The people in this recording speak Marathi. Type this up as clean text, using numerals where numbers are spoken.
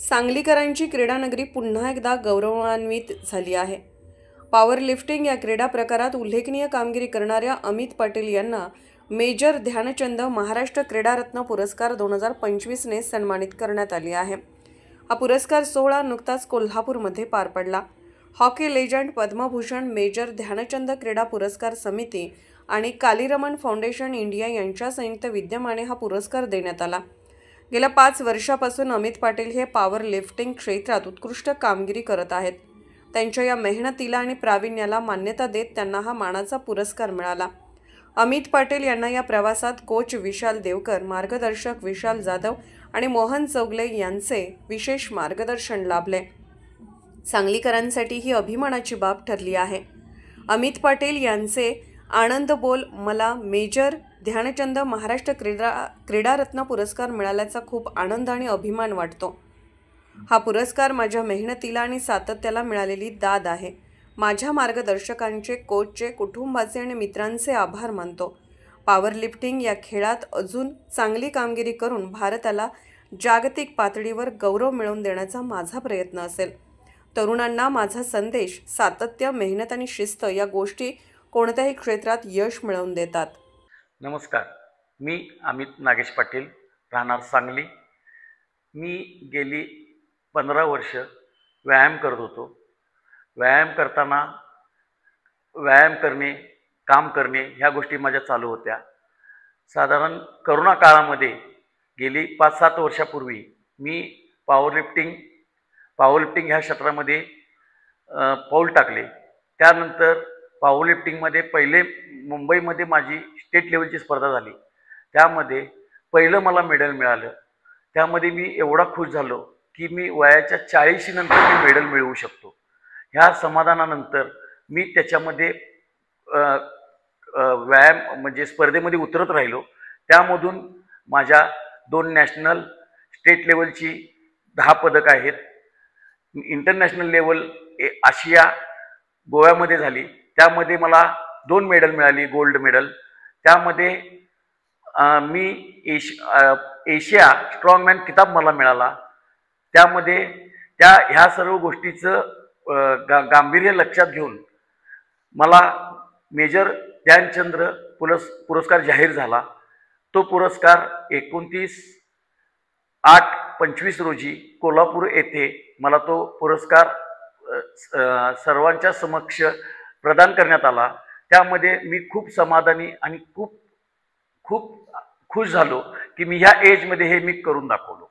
सांगलीकरांची क्रीडानगरी पुन्हा एकदा गौरवान्वित झाली आहे। पॉवर लिफ्टिंग या क्रीडा प्रकारात उल्लेखनीय कामगिरी करणाऱ्या अमित पाटील यांना मेजर ध्यानचंद महाराष्ट्र क्रीडारत्न पुरस्कार 2025 ने सन्मानित करण्यात आले आहे। हा पुरस्कार सोहळा नुकताच कोल्हापूरमध्ये पार पडला। Hockey legend Padma Bhushan major Dhyan Chand क्रीडा पुरस्कार समिती आणि कालीरमण फाउंडेशन इंडिया यांच्या संयुक्त विद्यमाने हा पुरस्कार देण्यात आला। गेल्या 5 वर्षापासून अमित पाटील हे पॉवर लिफ्टिंग क्षेत्रात उत्कृष्ट कामगिरी करत आहेत। त्यांच्या या मेहनतीला आणि प्रावीण्याला मान्यता देत त्यांना हा मानाचा पुरस्कार मिळाला। अमित पाटील यांना या प्रवासात कोच विशाल देवकर, मार्गदर्शक विशाल जाधव आणि मोहन चौगले यांचे विशेष मार्गदर्शन लाभले। सांगलीकरांसाठी ही अभिमानाची बाब ठरली आहे। अमित पाटील यांचे आनंद बोल, मला मेजर ध्यानचंद महाराष्ट्र क्रीडारत्न पुरस्कार मिळाल्याचा खूप आनंद आणि अभिमान वाटतो। हा पुरस्कार माझ्या मेहनतीला आणि सातत्याला मिळालेली दाद आहे। माझ्या मार्गदर्शकांचे, कोचचे, कुटुंबाचे आणि मित्रांचे आभार मानतो। पॉवर लिफ्टिंग या खेळात अजून चांगली कामगिरी करून भारताला जागतिक पातळीवर गौरव मिळवून देण्याचा माझा प्रयत्न असेल। तरुणांना माझा संदेश, सातत्य, मेहनत आणि शिस्त या गोष्टी कोणत्याही क्षेत्रात यश मिळवून देतात। नमस्कार, मी अमित नागेश पाटील, राहणार सांगली। मी गेली 15 वर्ष व्यायाम करत होतो। व्यायाम करताना व्यायाम करणे, काम करणे ह्या गोष्टी माझ्या चालू होत्या। साधारण करोना काळामध्ये गेली 5-7 वर्षापूर्वी मी पॉवर लिफ्टिंग ह्या क्षेत्रामध्ये पाऊल टाकले। त्यानंतर पॉवर लिफ्टिंगमध्ये पहिले मुंबईमध्ये माझी स्टेट लेवलची स्पर्धा झाली। त्यामध्ये पहिलं मला मेडल मिळालं। त्यामध्ये मी एवढा खुश झालो की मी वयाच्या 40 नंतर मी मेडल मिळवू शकतो। ह्या समाधानानंतर मी त्याच्यामध्ये व्यायाम म्हणजे स्पर्धेमध्ये उतरत राहिलो। त्यामधून माझ्या 2 नॅशनल स्टेट लेवलची 10 पदक आहेत। इंटरनॅशनल लेवल आशिया गोव्यामध्ये झाली। त्यामध्ये मला 2 मेडल मिळाली, गोल्ड मेडल। त्यामध्ये मी एशिया स्ट्रॉंगमॅन किताब मला मिळाला। त्यामध्ये ह्या सर्व गोष्टीचं गांभीर्य लक्षात घेऊन मला मेजर ध्यानचंद पुरस्कार जाहीर झाला। तो पुरस्कार 29/8/25 रोजी कोल्हापूर येथे मला तो पुरस्कार सर्वांच्या समक्ष प्रदान करण्यात आला। त्यामध्ये मी खूप समाधानी आणि खूप खुश झालो की मी ह्या एजमध्ये हे मी करून दाखवलो।